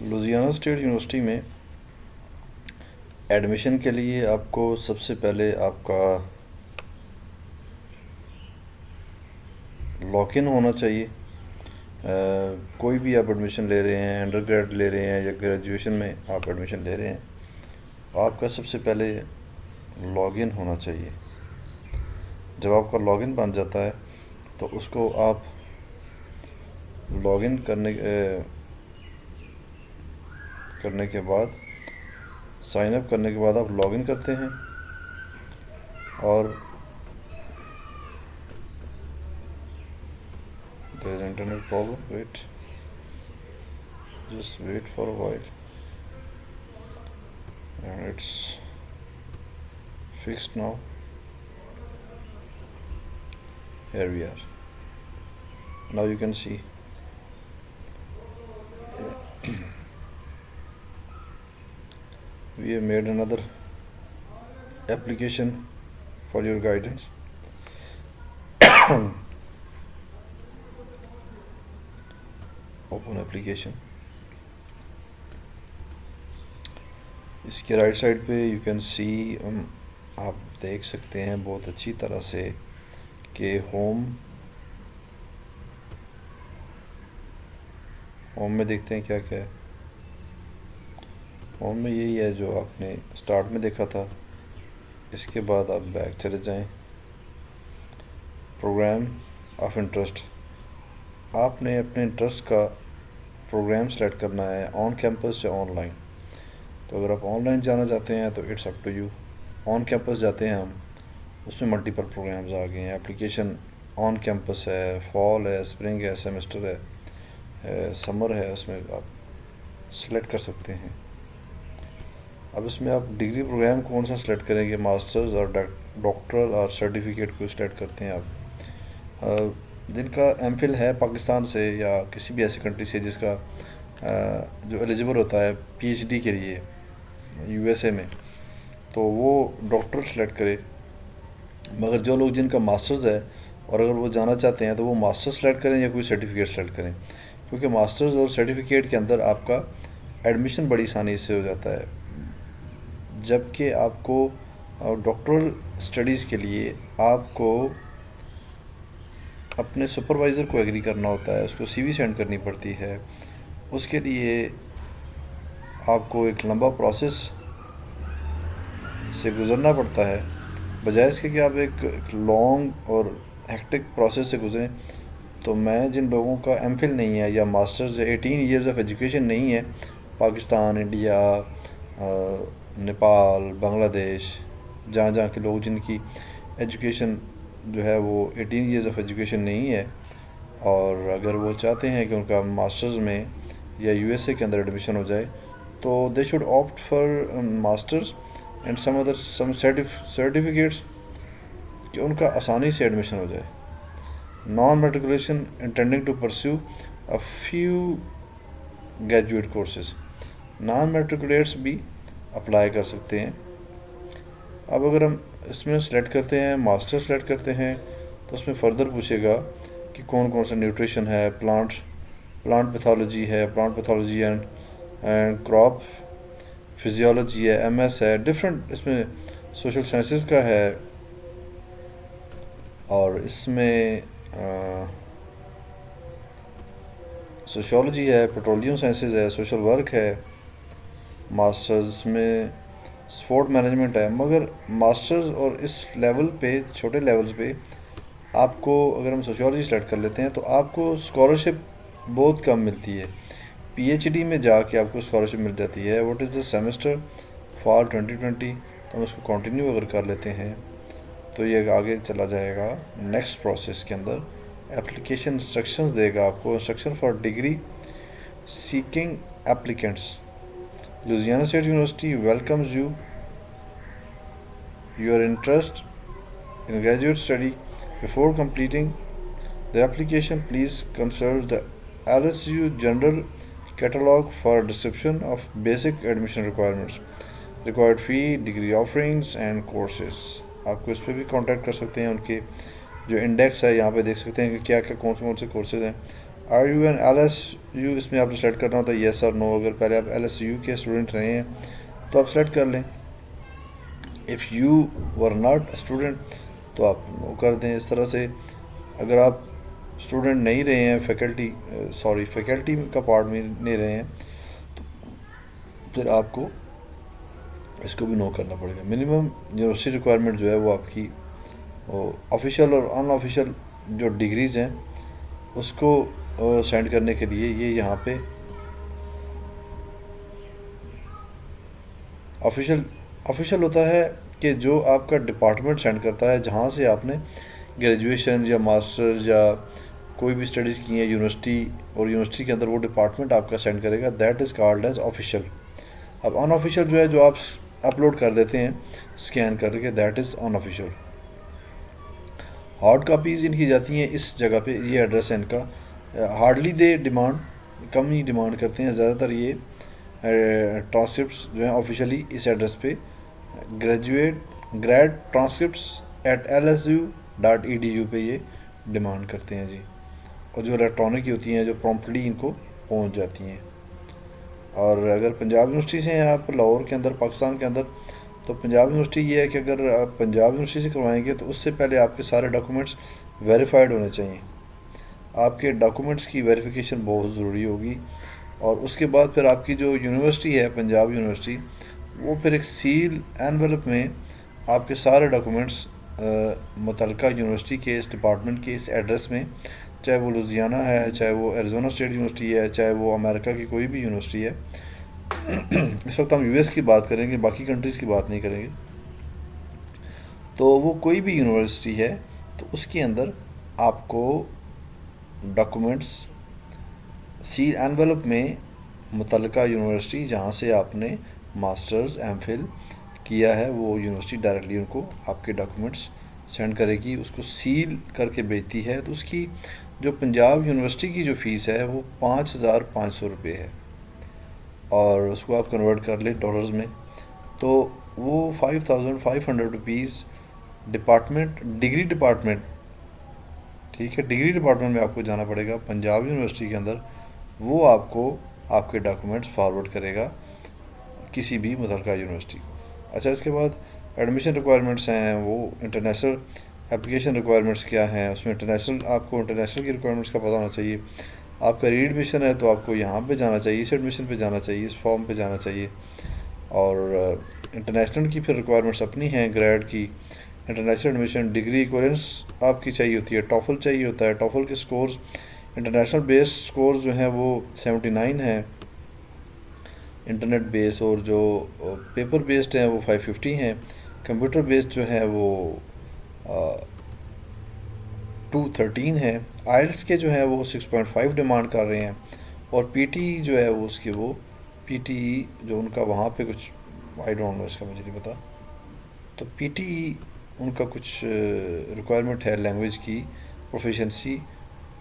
Louisiana State university में admission के लिए आपको सबसे पहले आपका लॉगिन होना चाहिए। कोई भी आप एडमिशन ले रहे हैं, अंडर ग्रेड ले रहे हैं या ग्रेजुएशन में आप एडमिशन ले रहे हैं, आपका सबसे पहले लॉगिन होना चाहिए। जब आपका लॉगिन बन जाता है तो उसको आप लॉगिन करने के बाद, साइन अप करने के बाद आप लॉगिन करते हैं और there is internet problem, wait, just wait for a while and it's fixed now. Here we are. Now you can see we have made another application for your guidance. Open application. इसके right side पे you can see, आप देख सकते हैं बहुत अच्छी तरह से कि होम में देखते हैं क्या क्या है। होम में यही है जो आपने स्टार्ट में देखा था। इसके बाद आप बैक चले जाएं। प्रोग्राम ऑफ इंटरेस्ट, आपने अपने इंटरेस्ट का प्रोग्राम सेलेक्ट करना है, ऑन कैंपस या ऑनलाइन। तो अगर आप ऑनलाइन जाना चाहते हैं तो it's up to you. On campus जाते हैं हम, उसमें मल्टीपल प्रोग्राम्स आ गए हैं। एप्लीकेशन ऑन कैंपस है, फॉल है, स्प्रिंग है, सेमेस्टर है, समर है, उसमें आप सेलेक्ट कर सकते हैं। अब इसमें आप डिग्री प्रोग्राम कौन सा सेलेक्ट करेंगे, मास्टर्स और डॉक्टरल और सर्टिफिकेट को सिलेक्ट करते हैं आप। जिनका एमफिल है पाकिस्तान से या किसी भी ऐसी कंट्री से जिसका जो एलिजिबल होता है पीएचडी के लिए यूएसए में, तो वो डॉक्टर सेलेक्ट करे। मगर जो लोग जिनका मास्टर्स है और अगर वो जाना चाहते हैं तो वो मास्टर्स सेलेक्ट करें या कोई सर्टिफिकेट सेलेक्ट करें, क्योंकि मास्टर्स और सर्टिफिकेट के अंदर आपका एडमिशन बड़ी आसानी से हो जाता है। जबकि आपको डॉक्टरल स्टडीज़ के लिए आपको अपने सुपरवाइज़र को एग्री करना होता है, उसको सीवी सेंड करनी पड़ती है। उसके लिए आपको एक लंबा प्रोसेस से गुज़रना पड़ता है, बजाय इसके कि आप एक लॉन्ग और हेक्टिक प्रोसेस से गुज़रें। तो मैं जिन लोगों का एमफिल नहीं है या मास्टर्स या 18 ईयर्स ऑफ एजुकेशन नहीं है, पाकिस्तान, इंडिया, नेपाल, बांग्लादेश, जहाँ जहाँ के लोग जिनकी एजुकेशन जो है वो 18 ईयर्स ऑफ एजुकेशन नहीं है, और अगर वो चाहते हैं कि उनका मास्टर्स में या यूएसए के अंदर एडमिशन हो जाए, तो they should opt for masters and some certificates कि उनका आसानी से एडमिशन हो जाए। Non matriculation intending to pursue a few graduate courses, non matriculates भी अप्लाई कर सकते हैं। अब अगर हम इसमें सेलेक्ट करते हैं, मास्टर सेलेक्ट करते हैं, तो उसमें फ़र्दर पूछेगा कि कौन कौन सा न्यूट्रिशन है, प्लांट पैथोलॉजी है, plant pathology and crop physiology है, एमएस है, डिफरेंट इसमें सोशल साइंसेस का है, और इसमें सोशियोलॉजी है, पेट्रोलियम साइंसेज है, सोशल वर्क है। मास्टर्स में स्पोर्ट मैनेजमेंट है। मगर मास्टर्स और इस लेवल पे, छोटे लेवल्स पे, आपको अगर हम सोशियोलॉजी सेलेक्ट कर लेते हैं तो आपको स्कॉलरशिप बहुत कम मिलती है। पीएचडी में जाके आपको स्कॉलरशिप मिल जाती है। What is the semester fall 2020, तो हम उसको कंटिन्यू अगर कर लेते हैं तो ये आगे चला जाएगा नेक्स्ट प्रोसेस के अंदर। एप्लीकेशन इंस्ट्रक्शंस देगा आपको, instruction for degree seeking applicants. Louisiana State university welcomes your interest in graduate study. Before completing the application, please consult the LSU General Catalog for description of basic admission requirements, required fee, degree offerings and courses. आपको इस पर भी contact कर सकते हैं। उनके जो index है यहाँ पे देख सकते हैं कि क्या क्या कौन से कोर्सेज हैं। Are you in L S U, इसमें आपने सेलेक्ट करना होता है येस और नो। अगर पहले आप एल एस यू के स्टूडेंट रहे हैं तो आप सेलेक्ट कर लें, if you were not student तो आप नो कर दें। इस तरह से अगर आप स्टूडेंट नहीं रहे हैं, फैकल्टी का पार्ट में नहीं रहे हैं, तो फिर आपको इसको भी नो करना पड़ेगा। मिनिमम यूनिवर्सिटी रिक्वायरमेंट जो है वो आपकी ऑफिशियल और अनऑफिशियल जो डिग्रीज़ हैं उसको सेंड करने के लिए ये यहाँ पे ऑफिशियल होता है कि जो आपका डिपार्टमेंट सेंड करता है, जहाँ से आपने ग्रेजुएशन या मास्टर्स या कोई भी स्टडीज़ की है यूनिवर्सिटी, और यूनिवर्सिटी के अंदर वो डिपार्टमेंट आपका सेंड करेगा, that is called as official. अब अनऑफिशियल जो है जो आप अपलोड कर देते हैं स्कैन करके, that is unofficial. Hard copies इनकी जाती हैं इस जगह पे, ये एड्रेस है इनका। Hardly they demand, come he demand करते हैं ज़्यादातर ये ट्रांसक्रिप्ट्स जो हैं ऑफिशियली इस एड्रेस पे ग्रेड transcripts@lsu.edu पे ये डिमांड करते हैं जी, और जो इलेक्ट्रॉनिक होती हैं जो प्रॉम्प्टली इनको पहुंच जाती हैं। और अगर पंजाब यूनिवर्सिटी से हैं आप लाहौर के अंदर पाकिस्तान के अंदर, तो पंजाब यूनिवर्सिटी ये है कि अगर आप पंजाब यूनिवर्सिटी से करवाएंगे तो उससे पहले आपके सारे डॉक्यूमेंट्स वेरीफाइड होने चाहिए। आपके डॉक्यूमेंट्स की वेरिफिकेशन बहुत ज़रूरी होगी, और उसके बाद फिर आपकी जो यूनिवर्सिटी है पंजाब यूनिवर्सिटी, वो फिर एक सील एनवेलप में आपके सारे डॉक्यूमेंट्स मुतलका यूनिवर्सिटी के इस डिपार्टमेंट के इस एड्रेस में, चाहे वो लुधियाना है, चाहे वो एरिज़ोना स्टेट यूनिवर्सिटी है, चाहे वो अमेरिका की कोई भी यूनिवर्सिटी है। इस वक्त हम यूएस की बात करेंगे, बाकी कंट्रीज़ की बात नहीं करेंगे। तो वो कोई भी यूनिवर्सिटी है तो उसके अंदर आपको डॉक्यूमेंट्स सील एनवेलप में मुतलका यूनिवर्सिटी जहाँ से आपने मास्टर्स एमफिल किया है वो यूनिवर्सिटी डायरेक्टली उनको आपके डॉक्यूमेंट्स सेंड करेगी, उसको सील करके भेजती है। तो उसकी जो पंजाब यूनिवर्सिटी की जो फ़ीस है वो 5,500 रुपये है, और उसको आप कन्वर्ट कर लें डॉलर्स में तो वो 5,500 रुपीज़ डिपार्टमेंट, डिग्री डिपार्टमेंट, ठीक है, डिग्री डिपार्टमेंट में आपको जाना पड़ेगा पंजाब यूनिवर्सिटी के अंदर। वो आपको आपके डॉक्यूमेंट्स फॉरवर्ड करेगा किसी भी मुतलका यूनिवर्सिटी को। अच्छा, इसके बाद एडमिशन रिक्वायरमेंट्स हैं, वो इंटरनेशनल एप्लीकेशन रिक्वायरमेंट्स क्या हैं, उसमें आपको इंटरनेशनल की रिक्वायरमेंट्स का पता होना चाहिए। आपका री एडमिशन है तो आपको यहाँ पे जाना चाहिए, इस एडमिशन पे जाना चाहिए, इस फॉर्म पे जाना चाहिए। और इंटरनेशनल की फिर रिक्वायरमेंट्स अपनी हैं, ग्रेड की इंटरनेशनल एडमिशन, डिग्री इक्वलेंस आपकी चाहिए होती है, टॉफल चाहिए होता है, टॉफल के स्कोर्स इंटरनेशनल बेस स्कोर्स जो हैं वो 79 हैं इंटरनेट बेस, और जो पेपर बेस्ड हैं वो 550 हैं, कंप्यूटर बेस्ड जो है वो 213 है। आइल्स के जो है वो 6.5 डिमांड कर रहे हैं, और पीटी जो है वो उसके वो पीटी जो उनका वहाँ पे कुछ आई डोंट नो, इसका मुझे नहीं पता। तो पीटी उनका कुछ रिक्वायरमेंट है लैंग्वेज की प्रोफिशेंसी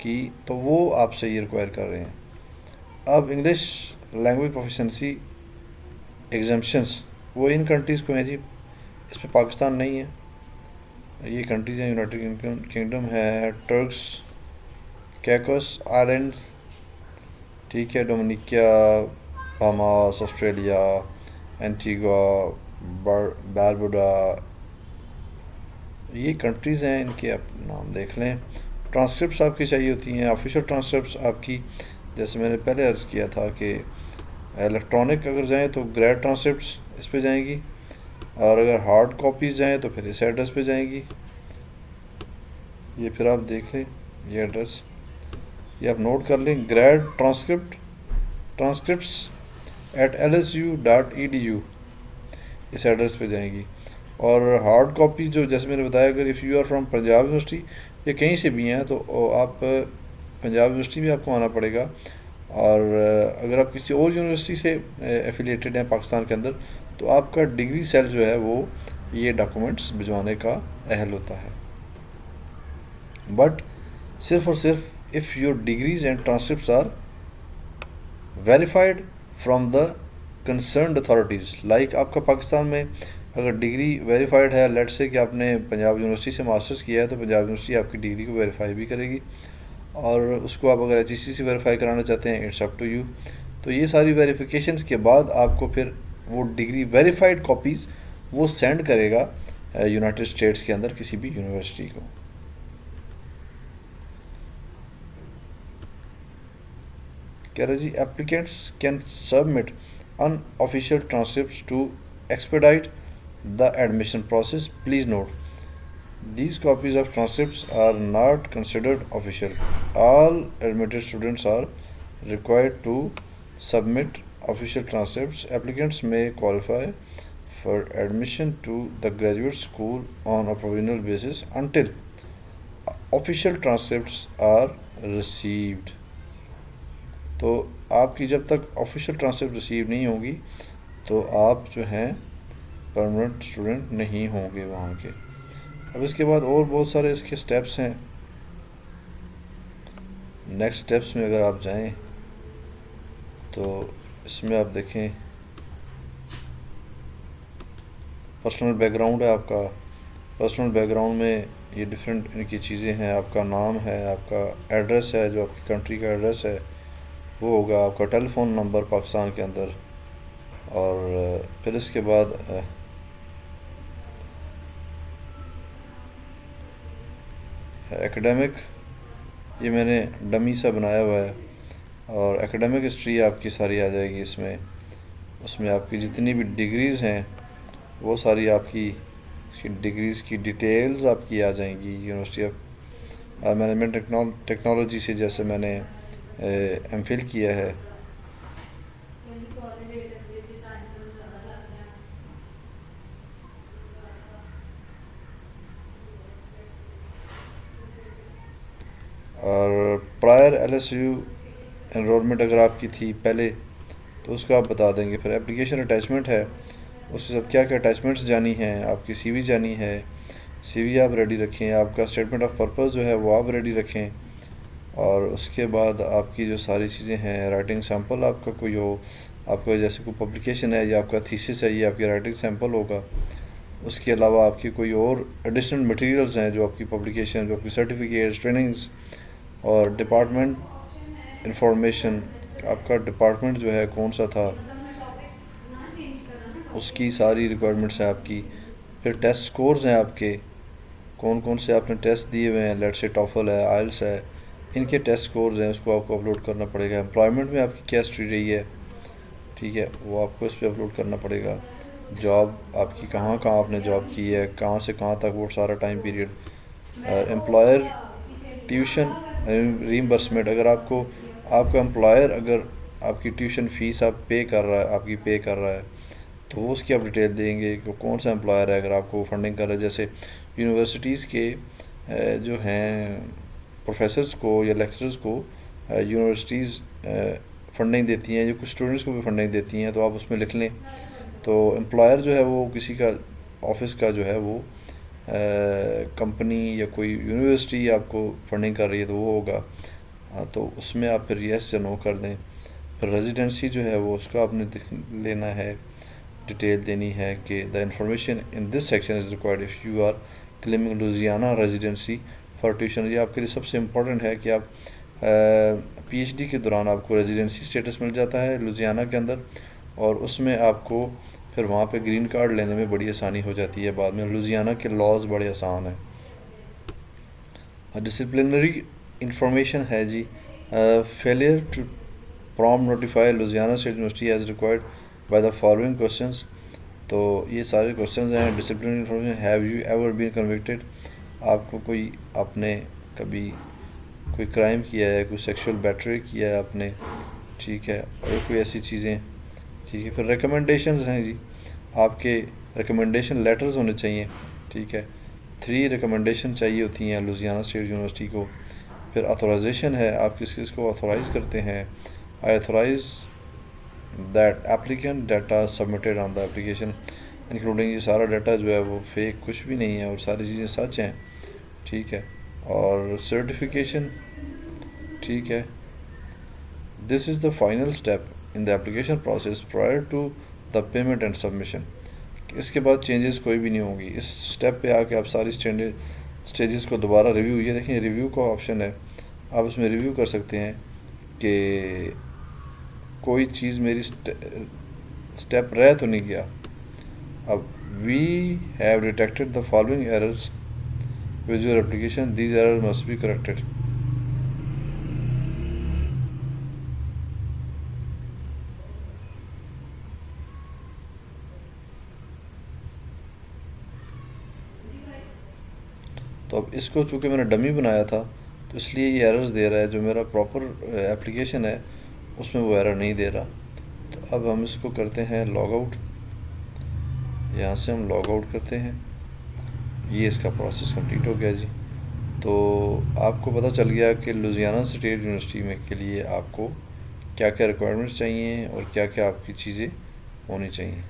की, तो वो आपसे ये रिक्वायर कर रहे हैं। अब इंग्लिश लैंग्वेज प्रोफिशेंसी एग्जाम्पशंस वो इन कंट्रीज़ को हैं जी, इसमें पाकिस्तान नहीं है। ये कंट्रीज़ हैं, यूनाइटेड किंगडम है, टर्क्स, कैकस आइलैंड, ठीक है, Dominica, Bahamas, Australia, Antigua, Barbuda, ये कंट्रीज़ हैं, इनके आप नाम देख लें। ट्रांसक्रिप्ट्स आपकी चाहिए होती हैं, ऑफिशियल ट्रांसक्रिप्ट्स आपकी, जैसे मैंने पहले अर्ज़ किया था कि इलेक्ट्रॉनिक अगर जाएँ तो ग्रेड ट्रांसक्रिप्ट्स इस पे जाएंगी, और अगर हार्ड कॉपीज़ जाएँ तो फिर इस एड्रेस पे जाएंगी। ये फिर आप देख लें, ये एड्रेस ये आप नोट कर लें, ग्रेड transcripts@lsu.edu इस एड्रेस पे जाएंगी। और हार्ड कॉपी जो जैसे मैंने बताया, अगर if you are from Punjab university या कहीं से भी हैं तो आप पंजाब यूनिवर्सिटी में आपको आना पड़ेगा, और अगर आप किसी और यूनिवर्सिटी से एफिलिएटेड हैं पाकिस्तान के अंदर तो आपका डिग्री सेल जो है वो ये डॉक्यूमेंट्स भिजवाने का अहल होता है। बट सिर्फ और सिर्फ if your degrees and transcripts are verified from the concerned authorities, like आपका पाकिस्तान में अगर डिग्री वेरीफाइड है, लेट्स से कि आपने पंजाब यूनिवर्सिटी से मास्टर्स किया है, तो पंजाब यूनिवर्सिटी आपकी डिग्री को वेरीफाई भी करेगी। और उसको आप अगर HEC से वेरीफाई कराना चाहते हैं, इट्स अप टू यू। तो ये सारी वेरिफिकेशंस के बाद आपको फिर वो डिग्री वेरीफाइड कॉपीज़ वो सेंड करेगा यूनाइटेड स्टेट्स के अंदर किसी भी यूनिवर्सिटी को। कह रहे जी, applicants can submit unofficial transcripts to expedite the admission process. Please note, these copies of transcripts are not considered official. All admitted students are required to submit official transcripts. Applicants may qualify for admission to the graduate school on a provisional basis until official transcripts are received. तो आपकी जब तक official transcript receive नहीं होगी तो आप जो हैं परमानेंट स्टूडेंट नहीं होंगे वहाँ के। अब इसके बाद और बहुत सारे इसके स्टेप्स हैं। नेक्स्ट स्टेप्स में अगर आप जाएं तो इसमें आप देखें पर्सनल बैकग्राउंड है आपका। पर्सनल बैकग्राउंड में ये डिफरेंट इनकी चीज़ें हैं। आपका नाम है, आपका एड्रेस है, जो आपकी कंट्री का एड्रेस है वो होगा, आपका टेलीफोन नंबर पाकिस्तान के अंदर, और फिर इसके बाद एकेडमिक, ये मैंने डमी सा बनाया हुआ है, और एकेडमिक हिस्ट्री आपकी सारी आ जाएगी इसमें। उसमें आपकी जितनी भी डिग्रीज़ हैं वो सारी आपकी इसकी डिग्रीज़ की डिटेल्स आपकी आ जाएंगी। यूनिवर्सिटी ऑफ मैनेजमेंट टेक्नोलॉजी से जैसे मैंने एमफिल किया है, और प्रायर LSU एनरोलमेंट अगर आपकी थी पहले तो उसको आप बता देंगे। फिर एप्लीकेशन अटैचमेंट है, उसके साथ क्या क्या अटैचमेंट्स जानी हैं, आपकी CV जानी है, CV आप रेडी रखें, आपका स्टेटमेंट ऑफ पर्पस जो है वो आप रेडी रखें, और उसके बाद आपकी जो सारी चीज़ें हैं, राइटिंग सैम्पल आपका कोई हो, आपका जैसे कोई पब्लिकेशन है या आपका थीसिस है, ये आपकी राइटिंग सैम्पल होगा। उसके अलावा आपकी कोई और एडिशनल मटेरियल्स हैं जो आपकी पब्लिकेशन, जो आपकी सर्टिफिकेट्स, ट्रेनिंग्स, और डिपार्टमेंट इंफॉर्मेशन, आपका डिपार्टमेंट जो है कौन सा था उसकी सारी रिक्वायरमेंट्स हैं आपकी। फिर टेस्ट स्कोर्स हैं आपके, कौन कौन से आपने टेस्ट दिए हुए हैं, लेट्स से टॉफल है, आइल्स है, इनके टेस्ट स्कोर्स हैं, उसको आपको अपलोड करना पड़ेगा। एम्प्लॉयमेंट में आपकी क्या हिस्ट्री रही है, ठीक है, वो आपको इस पर अपलोड करना पड़ेगा। जॉब आपकी कहाँ कहाँ आपने जॉब की है, कहाँ से कहाँ तक, वो सारा time period. Employer tuition reimbursement, अगर आपका एम्प्लॉयर अगर आपकी ट्यूशन फ़ीस आप पे कर रहा है, आपकी पे कर रहा है, तो वो उसकी आप डिटेल देंगे कि कौन सा एम्प्लॉयर है अगर आपको फंडिंग कर रहा है। जैसे यूनिवर्सिटीज़ के जो हैं प्रोफेसर्स को या लेक्चरर्स को यूनिवर्सिटीज़ फंडिंग देती हैं, जो कुछ स्टूडेंट्स को भी फंडिंग देती हैं, तो आप उसमें लिख लें। तो एम्प्लॉयर जो है वो किसी का ऑफिस का जो है वो कंपनी या कोई यूनिवर्सिटी आपको फंडिंग कर रही है तो वो होगा। तो उसमें आप फिर येस या नो कर दें। फिर रेजिडेंसी जो है वो उसका आपने लेना है, डिटेल देनी है कि the information in this section is required if you are claiming Louisiana residency for tuition. ये आपके लिए सबसे इम्पोर्टेंट है कि आप PhD के दौरान आपको रेजिडेंसी स्टेटस मिल जाता है लुजियाना के अंदर, और उसमें आपको फिर वहाँ पे ग्रीन कार्ड लेने में बड़ी आसानी हो जाती है बाद में। लुजियाना के लॉज बड़े आसान हैं। डिसिप्लिनरी इंफॉर्मेशन है जी, failure to prompt notify Louisiana State University as required by the following questions. तो ये सारे क्वेश्चंस हैं। Disciplinary information, have you ever been convicted, आपको आपने कभी कोई क्राइम किया है, कोई सेक्सुअल बैटरी किया है आपने, ठीक है, और कोई ऐसी चीज़ें, ठीक है। फिर रिकमेंडेशंस हैं जी, आपके रिकमेंडेशन लेटर्स होने चाहिए, ठीक है। 3 रिकमेंडेशन चाहिए होती हैं लुजियाना स्टेट यूनिवर्सिटी को। फिर ऑथोराइजेशन है, आप किसको ऑथोराइज़ करते हैं। I authorise that applicant data submitted on the application, including ये सारा डाटा जो है वो फेक कुछ भी नहीं है और सारी चीज़ें सच हैं, ठीक है। और सर्टिफिकेशन, ठीक है। This is the final step in the application process prior to the payment and submission. इसके बाद चेंजेस कोई भी नहीं होगी। इस स्टेप पे आके आप सारी स्टेजेस को दोबारा रिव्यू, ये देखें रिव्यू का ऑप्शन है, आप इसमें रिव्यू कर सकते हैं कि कोई चीज़ मेरी स्टेप रह तो नहीं गया। अब we have detected the following errors with your application, these error must be corrected. तो अब इसको चूँकि मैंने डमी बनाया था तो इसलिए ये एरर्स दे रहा है, जो मेरा प्रॉपर एप्लीकेशन है उसमें वो एरर नहीं दे रहा। तो अब हम इसको करते हैं लॉग आउट। यहाँ से हम लॉग आउट करते हैं। ये इसका प्रोसेस कंप्लीट हो गया जी। तो आपको पता चल गया कि लुधियाना स्टेट यूनिवर्सिटी में के लिए आपको क्या क्या रिक्वायरमेंट्स चाहिए और क्या क्या आपकी चीज़ें होनी चाहिए।